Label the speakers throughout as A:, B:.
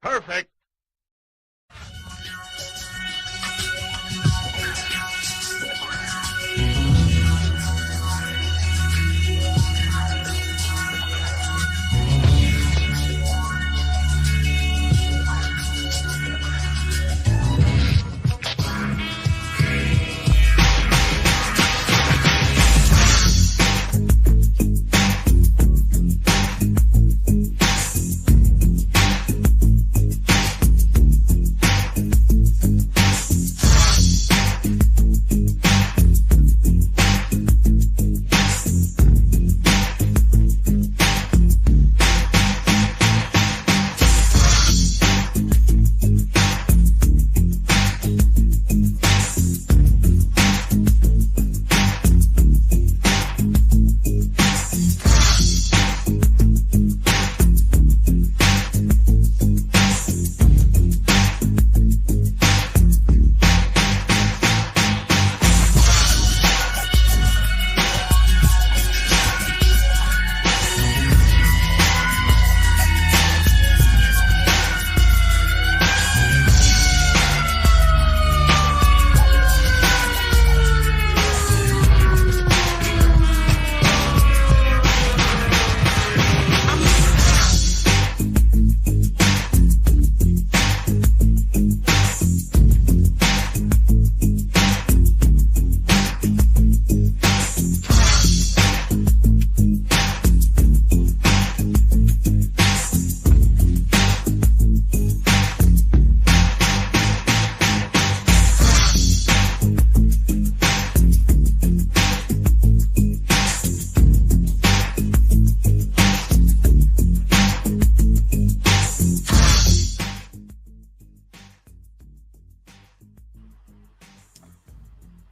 A: Perfect.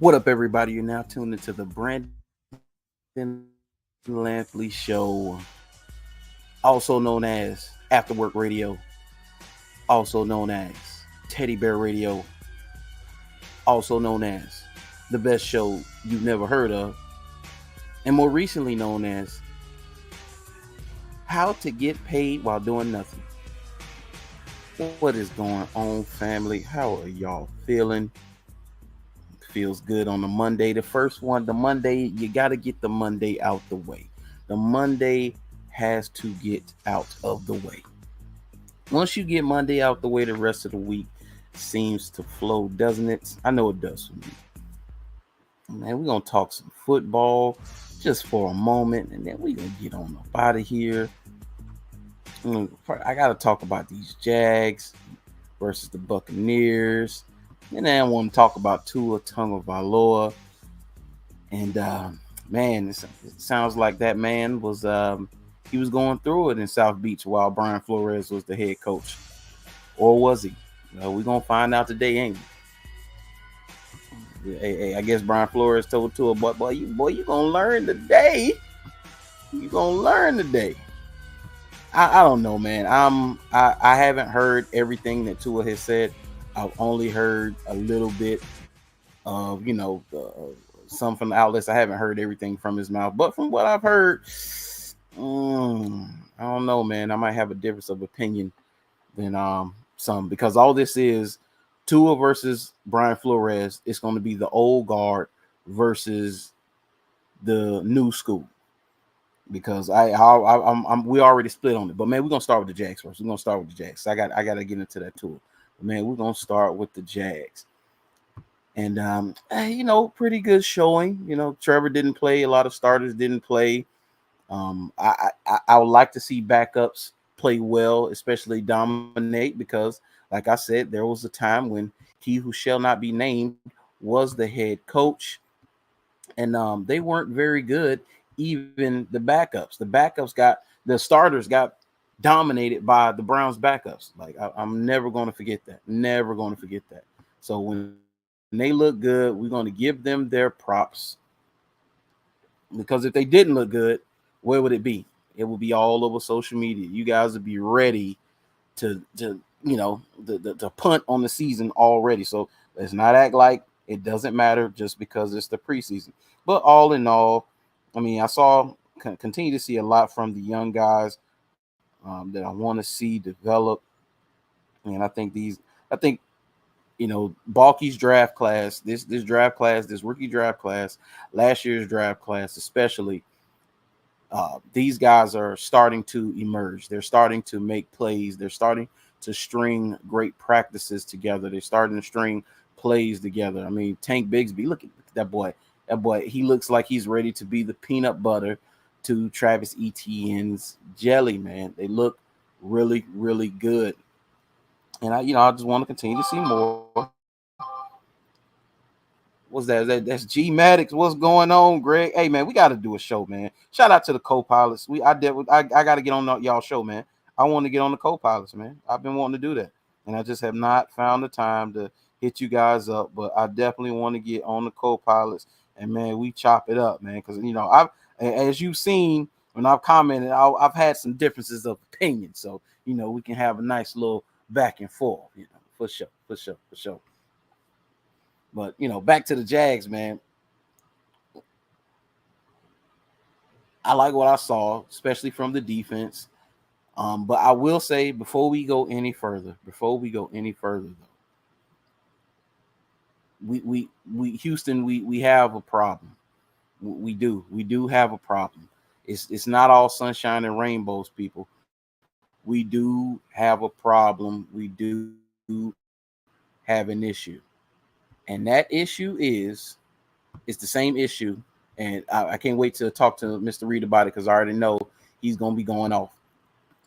B: What up, everybody? You're now tuned into the Brandon Lampley Show, also known as After Work Radio, also known as Teddy Bear Radio, also known as the best show you've never heard of, and more recently known as How to Get Paid While Doing Nothing. What is going on, family? How are y'all feeling? Feels good on the Monday. The first one, the Monday, you got to get the Monday out the way. The Monday has to get out of the way. Once you get Monday out the way, the rest of the week seems to flow, doesn't it? I know it does for me. Man, we're going to talk some football just for a moment, and then we're going to get on up out of here. I got to talk about these Jags versus the Buccaneers. And then I want to talk about Tua Tagovailoa. And man, it sounds like that man was he was going through it in South Beach while Brian Flores was the head coach. Or was he? We're gonna find out today, ain't we? Hey, I guess Brian Flores told Tua, boy, you gonna learn today. You gonna learn today. I don't know, man. I haven't heard everything that Tua has said. I've only heard a little bit of, some from the outlets. I haven't heard everything from his mouth, but from what I've heard, I don't know, man. I might have a difference of opinion than some, because all this is Tua versus Brian Flores. It's going to be the old guard versus the new school, because we already split on it. But man, we're gonna start with the Jags first. We're gonna start with the Jags. I got to get into that too. Man, we're going to start with the Jags. And, pretty good showing. Trevor didn't play. A lot of starters didn't play. I would like to see backups play well, especially dominate, because, like I said, there was a time when he who shall not be named was the head coach. And they weren't very good, even the backups. The starters got dominated by the Browns backups. Like I'm never going to forget that. Never going to forget that. So when they look good, we're going to give them their props. Because if they didn't look good, where would it be? It would be all over social media. You guys would be ready to punt on the season already. So let's not act like it doesn't matter just because it's the preseason. But all in all, I mean, continue to see a lot from the young guys that I want to see develop. And I think Balky's draft class, this draft class, this rookie draft class, last year's draft class, especially, these guys are starting to emerge. They're starting to make plays. They're starting to string great practices together. They're starting to string plays together. I mean, Tank Bigsby, look at that boy. That boy, he looks like he's ready to be the peanut butter to Travis Etienne's jelly, man. They look really, really good. And I just want to continue to see more. What's that? That's G Maddox. What's going on, Greg? Hey man, we got to do a show, man. Shout out to the co-pilots. I got to get on y'all show, man. I want to get on the co-pilots, man. I've been wanting to do that, and I just have not found the time to hit you guys up. But I definitely want to get on the co-pilots, and man, we chop it up, man. Because I've, as you've seen when I've commented, I've had some differences of opinion, so we can have a nice little back and forth, for sure, for sure, for sure. But back to the Jags, man. I like what I saw, especially from the defense. But I will say before we go any further, though, we Houston, we have a problem. We do have a problem. It's not all sunshine and rainbows, people. We do have a problem. We do have an issue. And that issue it's the same issue. And I can't wait to talk to Mr. Reed about it because I already know he's going to be going off.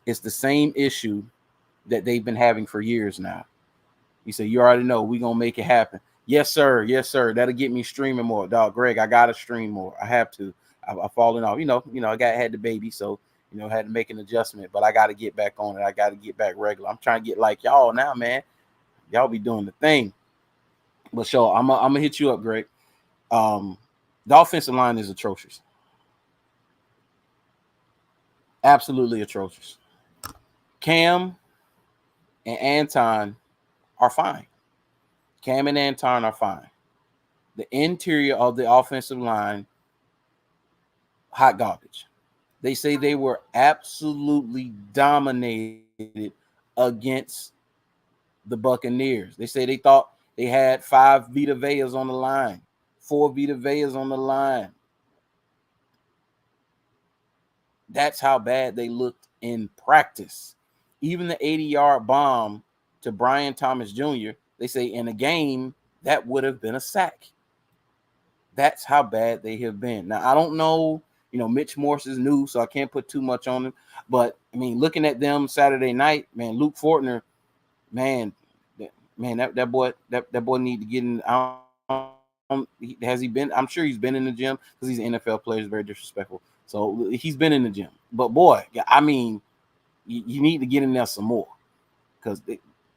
B: It's the same issue that they've been having for years now. He said, you already know we're going to make it happen. Yes, sir. Yes, sir. That'll get me streaming more. Dog, Greg, I got to stream more. I have to. I've fallen off. I had the baby, so, had to make an adjustment. But I got to get back on it. I got to get back regular. I'm trying to get like y'all now, man. Y'all be doing the thing. But sure, I'm gonna hit you up, Greg. The offensive line is atrocious. Absolutely atrocious. Cam and Anton are fine. Cam and Anton are fine. The interior of the offensive line, hot garbage. They say they were absolutely dominated against the Buccaneers. They say they thought they had 5 Vita Veas on the line, 4 Vita Veas on the line. That's how bad they looked in practice. Even the 80-yard bomb to Brian Thomas Jr., they say in a game, that would have been a sack. That's how bad they have been. Now, I don't know, Mitch Morse is new, so I can't put too much on him. But, I mean, looking at them Saturday night, man, Luke Fortner, man, that boy need to get in. Has he been? I'm sure he's been in the gym because he's an NFL player. He's very disrespectful. So he's been in the gym. But boy, I mean, you need to get in there some more because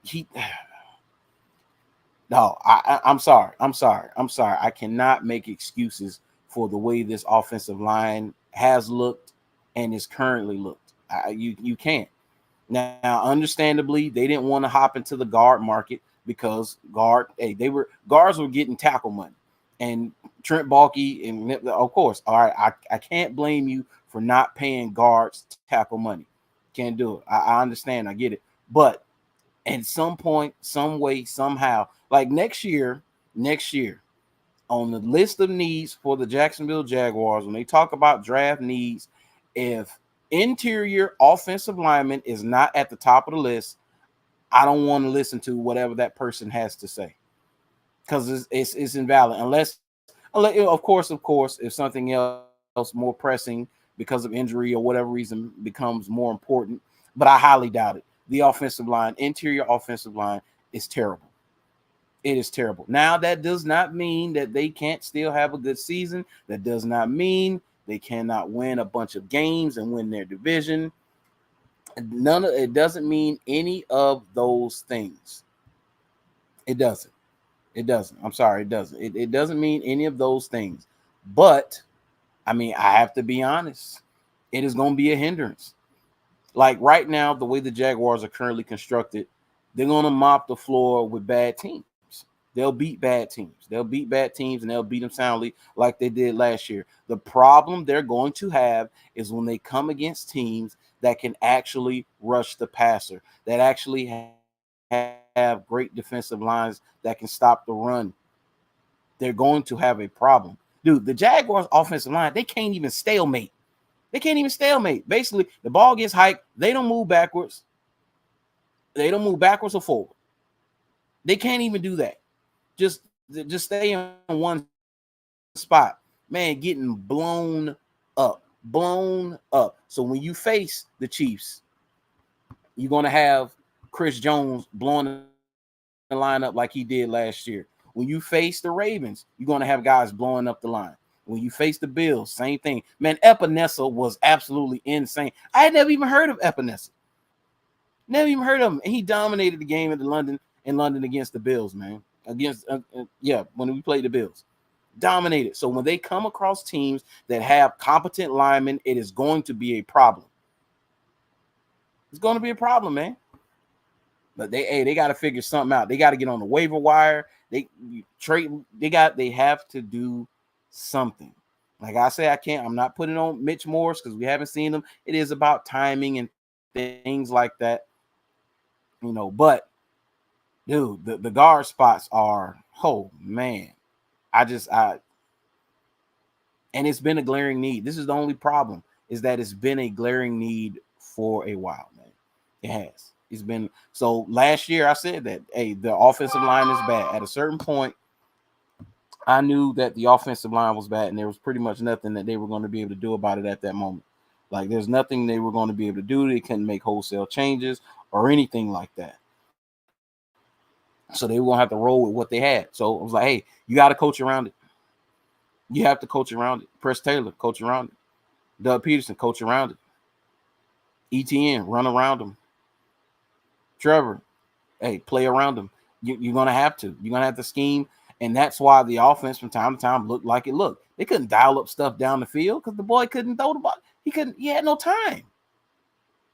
B: he. No, I'm sorry. I cannot make excuses for the way this offensive line has looked and is currently looked. You can't. Now, understandably, they didn't want to hop into the guard market because guards were getting tackle money, and Trent Baalke, and of course, all right, I can't blame you for not paying guards tackle money. Can't do it. I understand. I get it. But at some point, some way, somehow, like next year, on the list of needs for the Jacksonville Jaguars, when they talk about draft needs, if interior offensive lineman is not at the top of the list, I don't want to listen to whatever that person has to say because it's invalid unless of course, if something else more pressing because of injury or whatever reason becomes more important. But I highly doubt it. The interior offensive line is terrible. It is terrible. Now, that does not mean that they can't still have a good season. That does not mean they cannot win a bunch of games and win their division. It doesn't mean any of those things. It doesn't. I'm sorry, it doesn't. It doesn't mean any of those things. But, I mean, I have to be honest. It is going to be a hindrance. Like right now, the way the Jaguars are currently constructed, they're going to mop the floor with bad teams. They'll beat bad teams. And they'll beat them soundly like they did last year. The problem they're going to have is when they come against teams that can actually rush the passer, that actually have great defensive lines that can stop the run, they're going to have a problem. Dude, the Jaguars offensive line, they can't even stalemate. They can't even stalemate. Basically, the ball gets hiked. They don't move backwards. They don't move backwards or forward. They can't even do that. Just stay in one spot. Man, getting blown up. Blown up. So when you face the Chiefs, you're going to have Chris Jones blowing the line up like he did last year. When you face the Ravens, you're going to have guys blowing up the line. When you face the Bills, same thing. Man, Epinesa was absolutely insane. I had never even heard of Epinesa. Never even heard of him. And he dominated the game in London against the Bills, man. When we played the Bills. Dominated. So when they come across teams that have competent linemen, it is going to be a problem. It's going to be a problem, man. But they got to figure something out. They got to get on the waiver wire. They have to do something. Like I say, I'm not putting on Mitch Morse because we haven't seen him. It is about timing and things like that. But dude, the guard spots are, oh man. And it's been a glaring need. This is the only problem, is that it's been a glaring need for a while, man. It has. It's been so. Last year I said that, hey, the offensive line is bad. At a certain point, I knew that the offensive line was bad, and there was pretty much nothing that they were going to be able to do about it at that moment. Like, there's nothing they were going to be able to do. They couldn't make wholesale changes or anything like that. So they were going to have to roll with what they had. So I was like, hey, you got to coach around it. You have to coach around it. Press Taylor, coach around it. Doug Peterson, coach around it. ETN, run around him. Trevor, hey, play around him. You're going to have to. You're going to have to scheme. And that's why the offense from time to time looked like it looked. They couldn't dial up stuff down the field because the boy couldn't throw the ball. He had no time.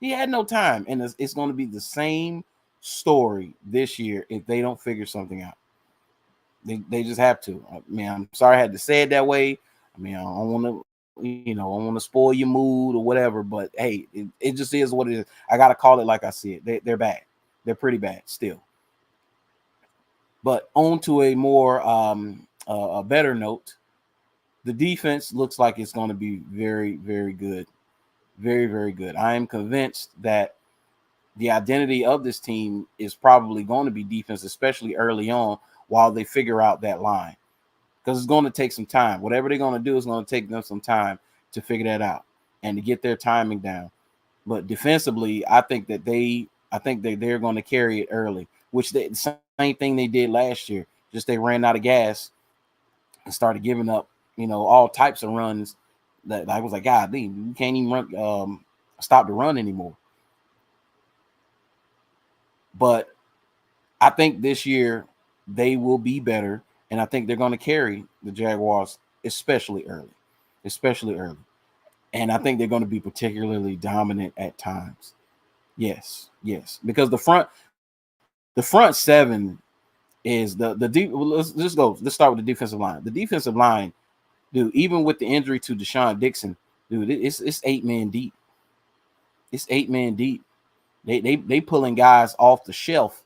B: He had no time. And it's going to be the same story this year if they don't figure something out. They just have to. I mean, I'm sorry I had to say it that way. I mean, I don't want to, I want to spoil your mood or whatever, but hey, it just is what it is. I got to call it like I see it. They're bad. They're pretty bad still. But on to a more a better note, the defense looks like it's going to be very, very good. Very, very good. I am convinced that the identity of this team is probably going to be defense, especially early on, while they figure out that line. Because it's going to take some time. Whatever they're going to do is going to take them some time to figure that out and to get their timing down. But defensively, I think that they're going to carry it early, which the same thing they did last year. Just they ran out of gas and started giving up, all types of runs that I was like, God, you can't even run, stop the run anymore. But I think this year they will be better, and I think they're going to carry the Jaguars, especially early. And I think they're going to be particularly dominant at times. Yes, because the front seven is the deep. Let's start with the defensive line. The defensive line, dude, even with the injury to Deshaun Dixon, dude, it's 8 men deep. It's 8 men deep. They pulling guys off the shelf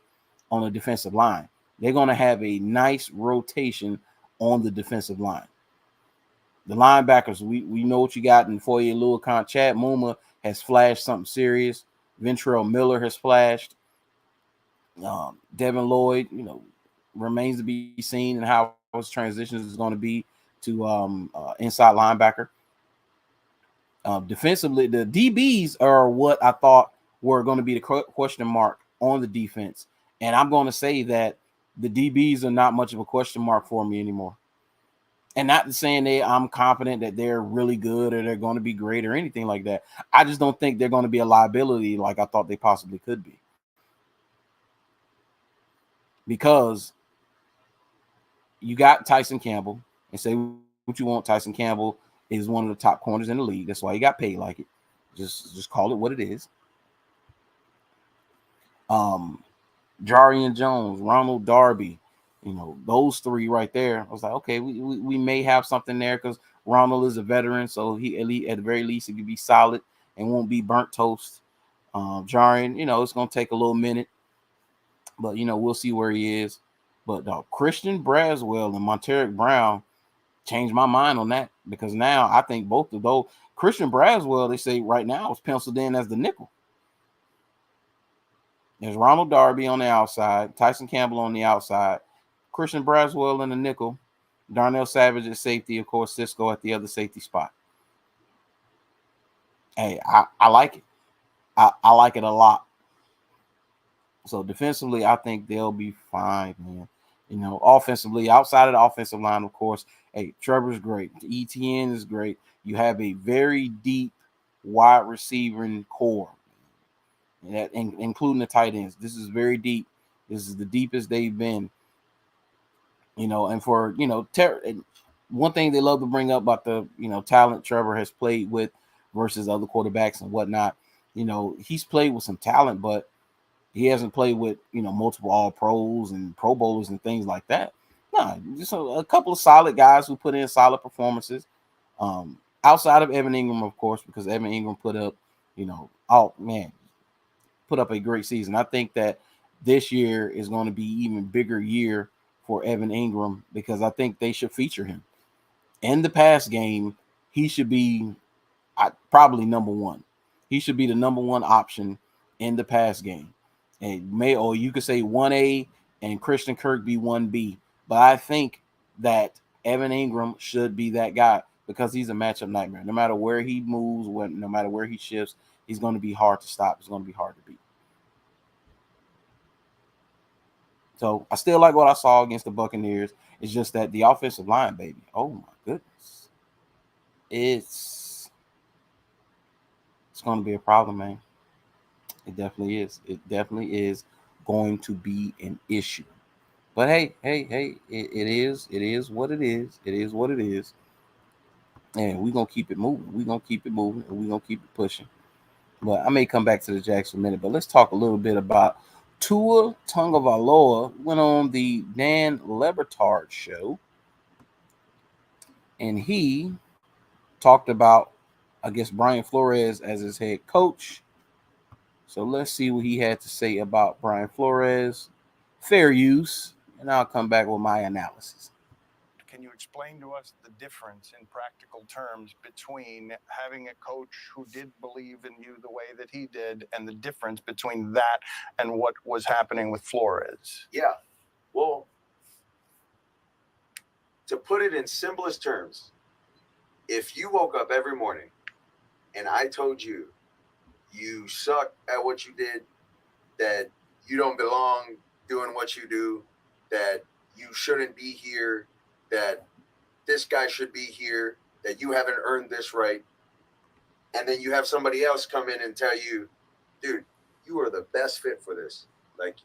B: on the defensive line. They're going to have a nice rotation on the defensive line. The linebackers, we know what you got in Foye Oluokun. Chad Muma has flashed something serious. Ventrell Miller has flashed. Devin Lloyd, remains to be seen and how his transitions is going to be to inside linebacker. Defensively, the DBs are what I thought were going to be the question mark on the defense. And I'm going to say that the DBs are not much of a question mark for me anymore. And not saying I'm confident that they're really good or they're going to be great or anything like that. I just don't think they're going to be a liability like I thought they possibly could be. Because you got Tyson Campbell, and say what you want. Tyson Campbell is one of the top corners in the league. That's why he got paid like it. Just call it what it is. Jarian Jones, Ronald Darby, those three right there. I was like, okay, we may have something there because Ronald is a veteran, so he at the very least he could be solid and won't be burnt toast. Jarian, it's going to take a little minute. But we'll see where he is. But Christian Braswell and Monteric Brown changed my mind on that, because now I think both of those. Christian Braswell, they say right now, is penciled in as the nickel. There's Ronald Darby on the outside, Tyson Campbell on the outside, Christian Braswell in the nickel, Darnell Savage at safety, of course, Cisco at the other safety spot. Hey, I like it. I like it a lot. So defensively, I think they'll be fine, man. Offensively, outside of the offensive line, of course, hey, Trevor's great. The ETN is great. You have a very deep wide receiving core, including the tight ends. This is very deep. This is the deepest they've been. And for one thing they love to bring up about the talent Trevor has played with versus other quarterbacks and whatnot. He's played with some talent, but he hasn't played with multiple All Pros and Pro Bowlers and things like that. No, just a couple of solid guys who put in solid performances. Outside of Evan Ingram, of course, because Evan Ingram put up a great season. I think that this year is going to be even bigger year for Evan Ingram, because I think they should feature him in the pass game. He should be probably number one. He should be the number one option in the pass game. And you could say 1A and Christian Kirk be 1B. But I think that Evan Ingram should be that guy, because he's a matchup nightmare. No matter where he moves, no matter where he shifts, he's going to be hard to stop. He's going to be hard to beat. So I still like what I saw against the Buccaneers. It's just that the offensive line, baby. Oh my goodness. It's going to be a problem, man. It definitely is. It definitely is going to be an issue. But hey, it is what it is. It is what it is. And we're going to keep it moving. We're going to keep it moving, and we're going to keep it pushing. But I may come back to the Jags for a minute, but let's talk a little bit about Tua Tagovailoa. Went on the Dan Le Batard show, and he talked about, I guess, Brian Flores as his head coach. So let's see what he had to say about Brian Flores. Fair use, and I'll come back with my analysis.
A: Can you explain to us the difference in practical terms between having a coach who did believe in you the way that he did, and the difference between that and what was happening with Flores?
C: Yeah. Well, to put it in simplest terms, if you woke up every morning and I told you you suck at what you did, that you don't belong doing what you do, that you shouldn't be here, that this guy should be here, that you haven't earned this right, and then you have somebody else come in and tell you, dude, you are the best fit for this. Like,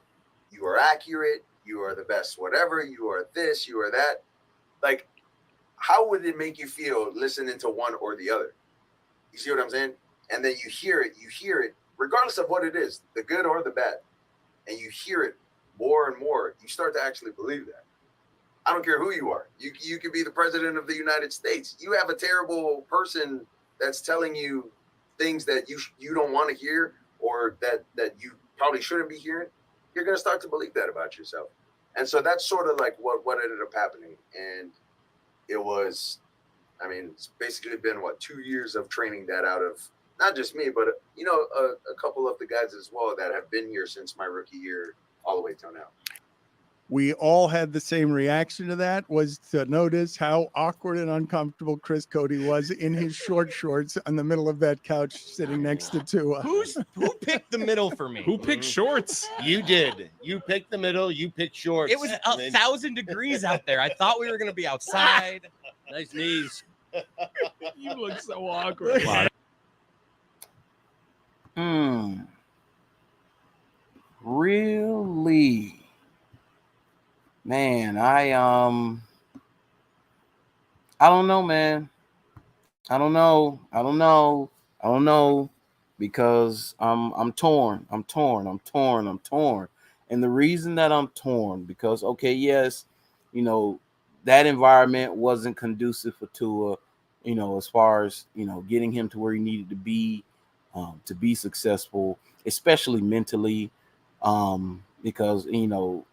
C: you are accurate, you are the best whatever, you are this, you are that. Like, how would it make you feel listening to one or the other? You see what I'm saying? And then you hear it, regardless of what it is, the good or the bad, and you hear it more and more, you start to actually believe that. I don't care who you are. You could be the president of the United States. You have a terrible person that's telling you things that you don't want to hear, or that you probably shouldn't be hearing. You're going to start to believe that about yourself. And so that's sort of like what ended up happening. And it was, it's basically been 2 years of training that out of not just me, but a couple of the guys as well that have been here since my rookie year all the way till now.
D: We all had the same reaction to that, was to notice how awkward and uncomfortable Chris Cody was in his short shorts on the middle of that couch sitting next to Tua.
E: Who picked the middle for me?
F: Who picked shorts?
C: You did. You picked the middle. You picked shorts.
E: It was 1,000 degrees out there. I thought we were going to be outside.
C: Nice knees.
F: You look so awkward.
B: Really? Man, I don't know, man. I don't know because I'm torn. And the reason that I'm torn, because okay, yes, that environment wasn't conducive for Tua, as far as getting him to where he needed to be successful, especially mentally. because 90%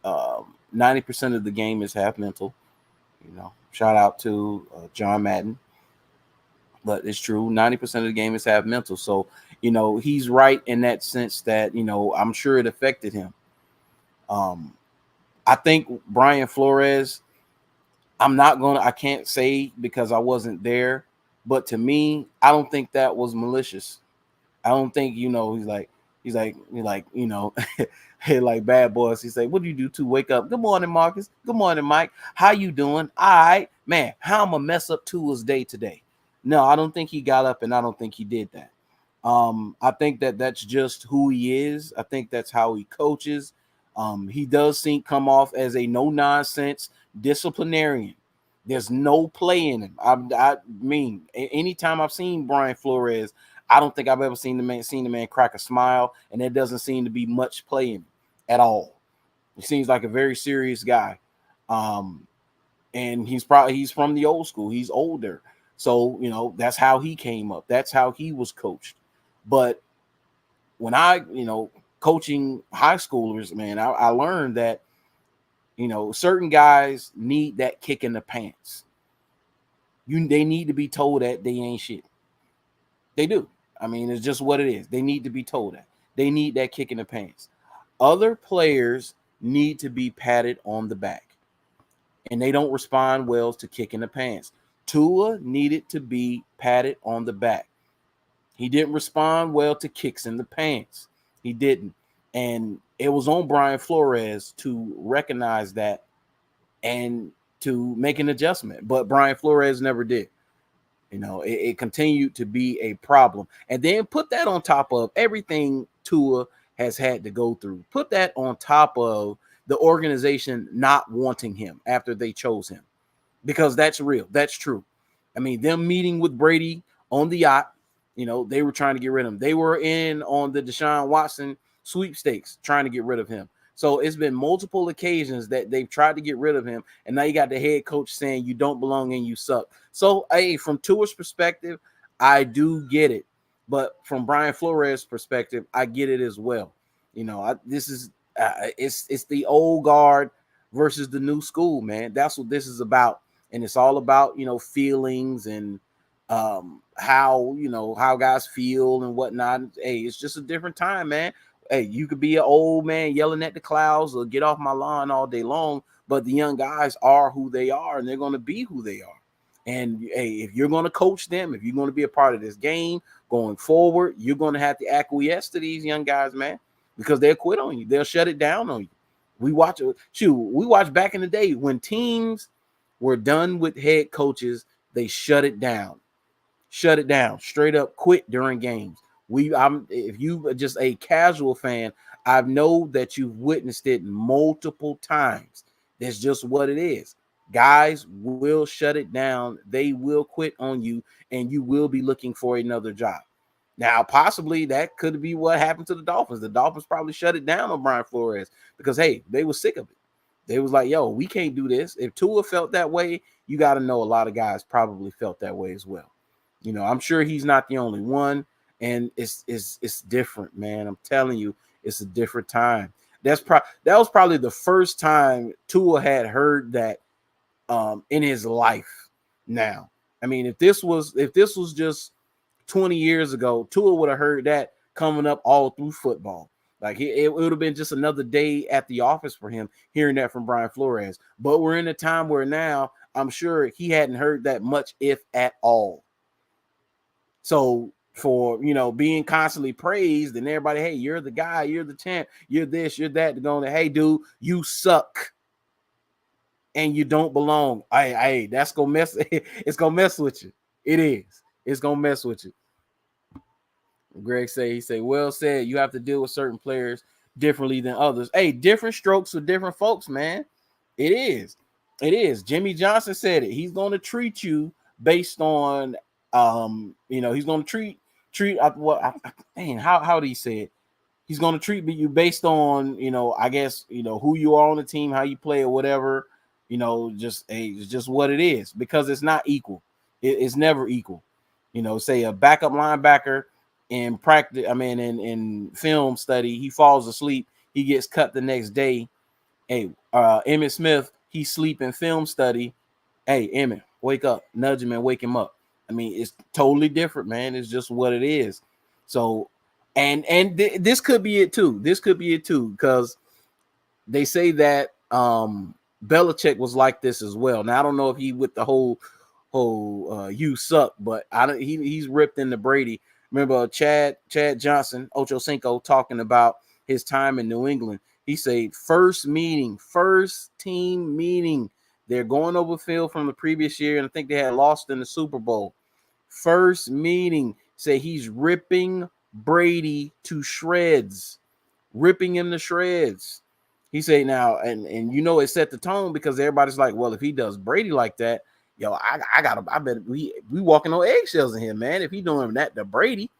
B: of the game is half mental. Shout out to John Madden, but it's true. 90% of the game is half mental. So he's right in that sense that I'm sure it affected him. I think Brian Flores, I can't say because I wasn't there, but to me, I don't think that was malicious. I don't think, he's like, hey, like Bad Boys. He's like, what do you do to wake up? Good morning, Marcus. Good morning, Mike. How you doing? All right, man, how I'm gonna mess up Tua's day today? No, I don't think he got up, and I don't think he did that. I think that's just who he is. I think that's how he coaches. He does come off as a no-nonsense disciplinarian. There's no play in him. I mean, anytime I've seen Brian Flores, I don't think I've ever seen the man crack a smile, and there doesn't seem to be much play in him at all. He seems like a very serious guy. And he's from the old school. He's older. So, that's how he came up. That's how he was coached. But when I, coaching high schoolers, man, I learned that, certain guys need that kick in the pants. They need to be told that they ain't shit. They do. I mean, it's just what it is. They need to be told that. They need that kick in the pants. Other players need to be patted on the back, and they don't respond well to kick in the pants. Tua needed to be patted on the back. He didn't respond well to kicks in the pants. He didn't. And it was on Brian Flores to recognize that and to make an adjustment. But Brian Flores never did. It continued to be a problem. And then put that on top of everything Tua has had to go through. Put that on top of the organization not wanting him after they chose him. Because that's real. That's true. I mean, them meeting with Brady on the yacht, they were trying to get rid of him. They were in on the Deshaun Watson sweepstakes trying to get rid of him. So it's been multiple occasions that they've tried to get rid of him. And now you got the head coach saying you don't belong and you suck. So, hey, from Tua's perspective, I do get it. But from Brian Flores' perspective, I get it as well. It's the old guard versus the new school, man. That's what this is about. And it's all about, feelings and how guys feel and whatnot. Hey, it's just a different time, man. Hey, you could be an old man yelling at the clouds or get off my lawn all day long, but the young guys are who they are, and they're going to be who they are. And hey, if you're going to coach them, if you're going to be a part of this game going forward, you're going to have to acquiesce to these young guys, man, because they'll quit on you. They'll shut it down on you. We watched back in the day when teams were done with head coaches, they shut it down, straight up, quit during games. If you are just a casual fan, I know that you've witnessed it multiple times. That's just what it is. Guys will shut it down. They will quit on you, and you will be looking for another job. Now, possibly that could be what happened to the Dolphins. The Dolphins probably shut it down on Brian Flores because, hey, they were sick of it. They was like, yo, we can't do this. If Tua felt that way, you got to know a lot of guys probably felt that way as well. I'm sure he's not the only one. And it's different, man. I'm telling you, it's a different time. That was probably the first time Tua had heard that in his life. Now, I mean, if this was just 20 years ago, Tua would have heard that coming up all through football. Like it would have been just another day at the office for him hearing that from Brian Flores. But we're in a time where now I'm sure he hadn't heard that much, if at all. So for, being constantly praised and everybody, hey, you're the guy, you're the champ, you're this, you're that, going, hey, dude, you suck and you don't belong. Hey, that's gonna mess. It's gonna mess with you. It is. It's gonna mess with you. Greg he said, well said. You have to deal with certain players differently than others. Hey, different strokes for different folks, man. It is. It is. Jimmy Johnson said it. He's going to treat you based on, he's going to treat how do you say it? He's going to treat you based on, I guess, who you are on the team, how you play or whatever, it's just what it is, because it's not equal. It's never equal. Say a backup linebacker in practice, in film study, he falls asleep. he gets cut the next day. Hey, Emmitt Smith, he's sleeping film study. Hey, Emmitt, wake up, nudge him and wake him up. I mean, it's totally different, man. It's just what it is. So, this could be it too. This could be it too, because they say that Belichick was like this as well. Now I don't know if he with the whole you suck, but he's ripped into Brady. Remember Chad Johnson, Ocho Cinco, talking about his time in New England. He said first team meeting. They're going over film from the previous year, and I think they had lost in the Super Bowl. First meeting, say he's ripping Brady to shreds, ripping him to shreds. He said now, and it set the tone, because everybody's like, well, if he does Brady like that, yo, I bet we walking on eggshells in here, man. If he doing that to Brady.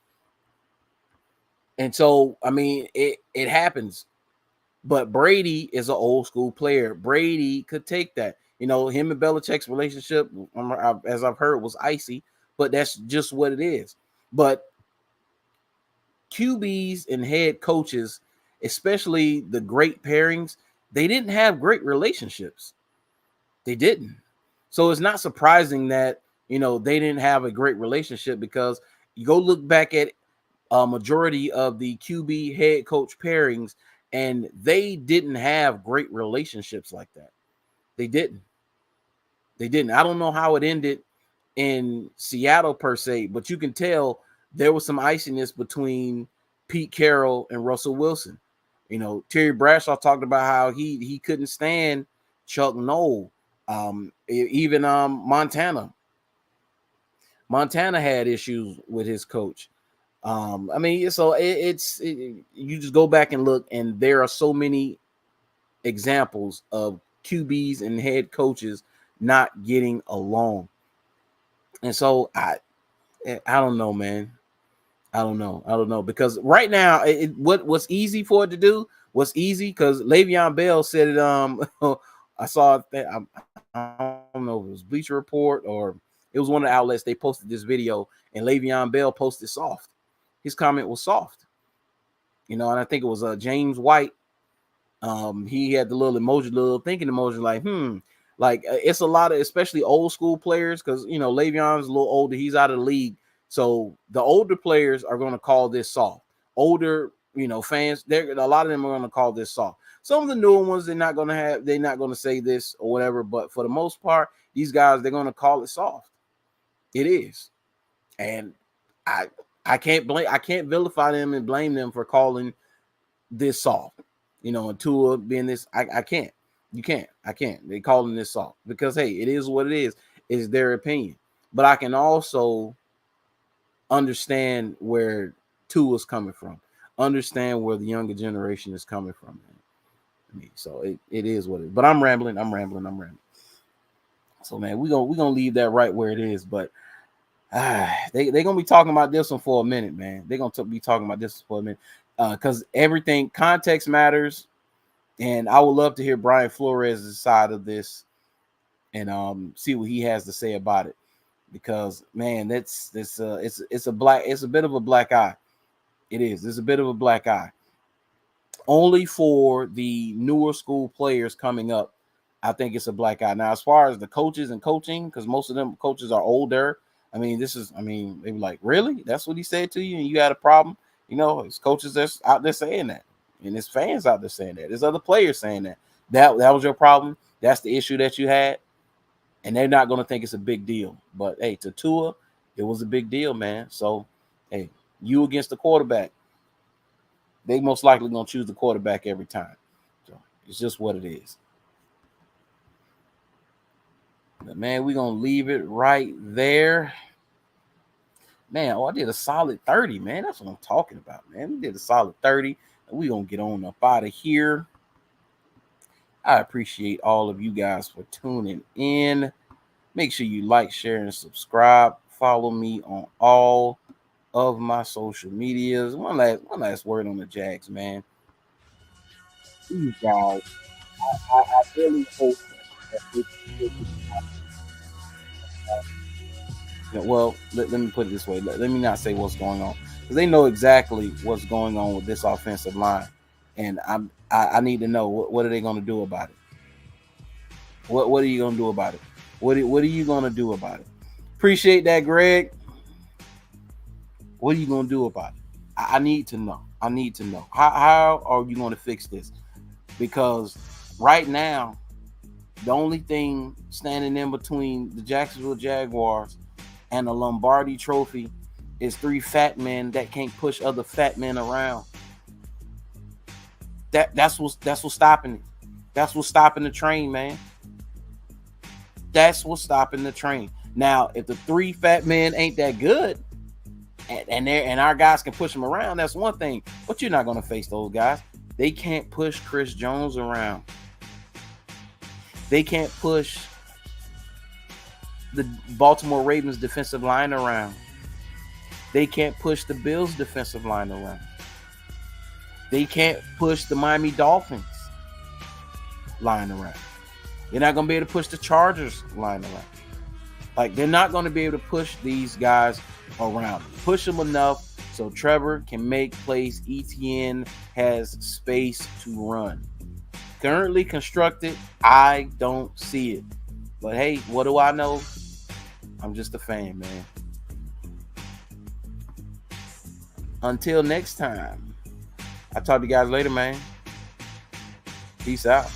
B: And so, I mean, it happens. But Brady is an old school player. Brady could take that. Him and Belichick's relationship, as I've heard, was icy, but that's just what it is. But QBs and head coaches, especially the great pairings, they didn't have great relationships. They didn't. So it's not surprising that, they didn't have a great relationship, because you go look back at a majority of the QB head coach pairings, and they didn't have great relationships like that. They didn't. I don't know how it ended in Seattle per se, but you can tell there was some iciness between Pete Carroll and Russell Wilson. Terry Bradshaw talked about how he couldn't stand Chuck Noll. Even Montana had issues with his coach. I mean, so you just go back and look, and there are so many examples of QBs and head coaches not getting along. And so I don't know, man. I don't know, because right now what's easy for it to do, what's easy, because Le'Veon Bell said it. I saw that, I don't know if it was Bleacher Report or it was one of the outlets. They posted this video, and Le'Veon Bell posted soft. His comment was soft, and I think it was James White. He had the little emoji, little thinking emoji, like it's a lot of, especially old school players, because Le'Veon's a little older. He's out of the league, so the older players are going to call this soft. Older, fans, a lot of them are going to call this soft. Some of the newer ones, they're not going to say this or whatever, but for the most part, these guys, they're going to call it soft. It is, and I can't vilify them and blame them for calling this soft, and Tua being this. I can't. You can't. I can't. They calling this soft because, hey, it is what it is. It's their opinion. But I can also understand where Tua's coming from. Understand where the younger generation is coming from. Man. I mean, so it is what it is. But I'm rambling. So, man, we're gonna leave that right where it is. But they're gonna be talking about this one for a minute, man. They're gonna be talking about this for a minute, because everything, context matters, and I would love to hear Brian Flores' side of this and see what he has to say about it, because, man, it's a bit of a black eye. It is. It's a bit of a black eye. Only for the newer school players coming up, I think it's a black eye. Now, as far as the coaches and coaching, because most of them coaches are older. I mean, they were like, really? That's what he said to you, and you had a problem? His coaches that's out there saying that, and his fans out there saying that. There's other players saying that. That was your problem. That's the issue that you had, and they're not going to think it's a big deal. But hey, to Tua, it was a big deal, man. So, hey, you against the quarterback, they most likely going to choose the quarterback every time. So it's just what it is. But, man, we're going to leave it right there. Man, I did a solid 30, man. That's what I'm talking about, man. We did a solid 30. And we're going to get on up out of here. I appreciate all of you guys for tuning in. Make sure you like, share, and subscribe. Follow me on all of my social medias. One last word on the Jags, man. These guys, I really hope that well, let me put it this way. Let me not say what's going on, because they know exactly what's going on with this offensive line. and I need to know what are they going to do about it? What are you going to do about it? What are you going to do about it? Appreciate that, Greg. What are you going to do about it? I need to know. I need to know. How are you going to fix this? Because right now, the only thing standing in between the Jacksonville Jaguars and the Lombardi Trophy is 3 fat men that can't push other fat men around. That's what's stopping it. That's what's stopping the train, man. That's what's stopping the train. Now, if the 3 fat men ain't that good, and our guys can push them around, that's one thing. But you're not going to face those guys. They can't push Chris Jones around. They can't push the Baltimore Ravens defensive line around. They can't push the Bills defensive line around. They can't push the Miami Dolphins line around. They're not going to be able to push the Chargers line around. Like, they're not going to be able to push these guys around. Push them enough so Trevor can make plays. ETN has space to run. Currently constructed, I don't see it. But hey, what do I know? I'm just a fan, man. Until next time, I'll talk to you guys later, man. Peace out.